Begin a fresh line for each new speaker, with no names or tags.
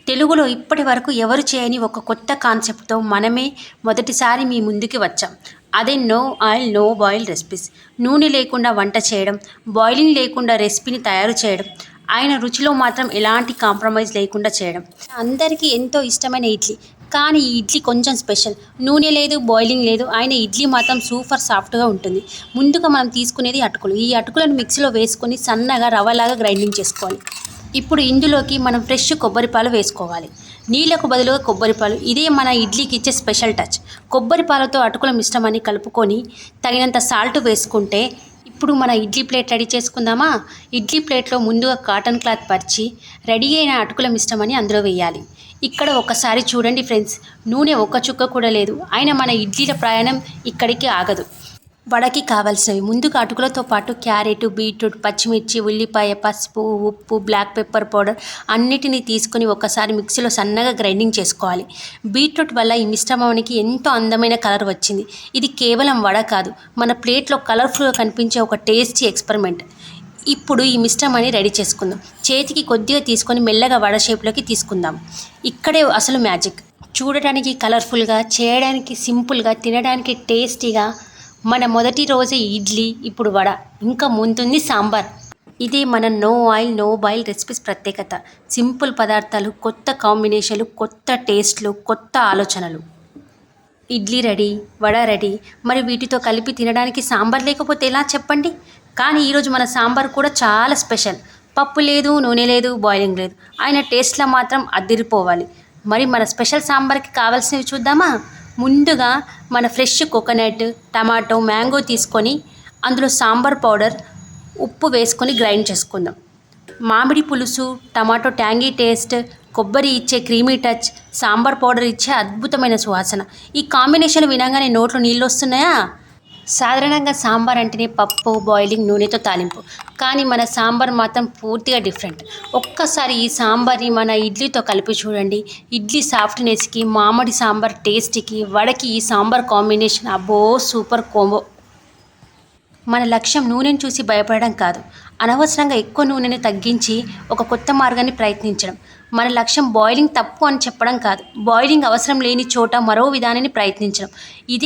తెలుగులో ఇప్పటి వరకు ఎవరు చేయని ఒక కొత్త కాన్సెప్ట్తో మనమే మొదటిసారి మీ ముందుకి వచ్చాం. అదే no oil no boil recipes. నూనె లేకుండా వంట చేయడం, బాయిలింగ్ లేకుండా రెసిపీని తయారు చేయడం, ఆయన రుచిలో మాత్రం ఎలాంటి కాంప్రమైజ్ లేకుండా చేయడం. అందరికీ ఎంతో ఇష్టమైన ఇడ్లీ. కానీ ఈ ఇడ్లీ కొంచెం స్పెషల్. నూనె లేదు, బాయిలింగ్ లేదు, ఆయన ఇడ్లీ మాత్రం సూపర్ సాఫ్ట్గా ఉంటుంది. ముందుగా మనం తీసుకునేది అటుకులు. ఈ అటుకులను మిక్సీలో వేసుకొని సన్నగా రవ్వలాగా గ్రైండింగ్ చేసుకోవాలి. ఇప్పుడు ఇందులోకి మనం ఫ్రెష్ కొబ్బరి పాలు వేసుకోవాలి. నీళ్లకు బదులుగా కొబ్బరి పాలు. ఇదే మన ఇడ్లీకి ఇచ్చే స్పెషల్ టచ్. కొబ్బరి పాలతో అటుకుల మిశ్రమాన్ని కలుపుకొని తగినంత సాల్ట్ వేసుకుంటే ఇప్పుడు మన ఇడ్లీ ప్లేట్ రెడీ చేసుకుందామా? ఇడ్లీ ప్లేట్లో ముందుగా కాటన్ క్లాత్ పరిచి రెడీ అయిన అటుకుల మిశ్రమాన్ని అందులో వేయాలి. ఇక్కడ ఒకసారి చూడండి ఫ్రెండ్స్, నూనె ఒక్క చుక్క కూడా లేదు. అయినా మన ఇడ్లీల ప్రయాణం ఇక్కడికి ఆగదు. వడకి కావాల్సినవి ముందుగా అటుకులతో పాటు క్యారెట్, బీట్రూట్, పచ్చిమిర్చి, ఉల్లిపాయ, పసుపు, ఉప్పు, బ్లాక్ పెప్పర్ పౌడర్ అన్నిటినీ తీసుకొని ఒకసారి మిక్సీలో సన్నగా గ్రైండింగ్ చేసుకోవాలి. బీట్రూట్ వల్ల ఈ మిశ్రమానికి ఎంతో అందమైన కలర్ వచ్చింది. ఇది కేవలం వడ కాదు, మన ప్లేట్లో కలర్ఫుల్గా కనిపించే ఒక టేస్టీ ఎక్స్పెరిమెంట్. ఇప్పుడు ఈ మిశ్రమాన్ని రెడీ చేసుకుందాం. చేతికి కొద్దిగా తీసుకొని మెల్లగా వడ షేప్లోకి తీసుకుందాం. ఇక్కడే అసలు మ్యాజిక్. చూడటానికి కలర్ఫుల్గా, చేయడానికి సింపుల్గా, తినడానికి టేస్టీగా మన మొదటి రోజే ఇడ్లీ, ఇప్పుడు వడ, ఇంకా ముందుంది సాంబార్. ఇదే మన no oil no boil recipes ప్రత్యేకత. సింపుల్ పదార్థాలు, కొత్త కాంబినేషన్లు, కొత్త టేస్ట్లు, కొత్త ఆలోచనలు. Idli ready, vada ready. మరి వీటితో కలిపి తినడానికి సాంబార్ లేకపోతే ఎలా చెప్పండి? కానీ ఈరోజు మన సాంబార్ కూడా చాలా స్పెషల్. పప్పు లేదు, నూనె లేదు, బాయిలింగ్ లేదు, ఆయన టేస్ట్లో మాత్రం అదిరిపోవాలి. మరి మన స్పెషల్ సాంబార్కి కావాల్సినవి చూద్దామా? ముందుగా మన ఫ్రెష్ కోకోనట్, టమాటో, మ్యాంగో తీసుకొని అందులో సాంబార్ పౌడర్, ఉప్పు వేసుకొని గ్రైండ్ చేసుకుందాం. మామిడి పులుసు, టమాటో ట్యాంగీ టేస్ట్, కొబ్బరి ఇచ్చే క్రీమీ టచ్, సాంబార్ పౌడర్ ఇచ్చే అద్భుతమైన సువాసన. ఈ కాంబినేషన్ వినగానే నోట్లో నీళ్ళు వస్తున్నాయా? సాధారణంగా సాంబార్ అంటేనే పప్పు, బాయిలింగ్, నూనెతో తాలింపు. కానీ మన సాంబార్ మాత్రం పూర్తిగా డిఫరెంట్. ఒక్కసారి ఈ సాంబార్ని మన ఇడ్లీతో కలిపి చూడండి. ఇడ్లీ సాఫ్ట్నెస్కి, మామిడి సాంబార్ టేస్ట్కి, వడకి ఈ సాంబార్ కాంబినేషన్ అబ్బో సూపర్ కోంబో. మన లక్ష్యం నూనెను చూసి భయపడడం కాదు, అనవసరంగా ఎక్కువ నూనెని తగ్గించి ఒక కొత్త మార్గాన్ని ప్రయత్నించడం. మన లక్ష్యం బాయిలింగ్ తప్పు అని చెప్పడం కాదు, బాయిలింగ్ అవసరం లేని చోట మరో విధానాన్ని ప్రయత్నించడం. ఇదే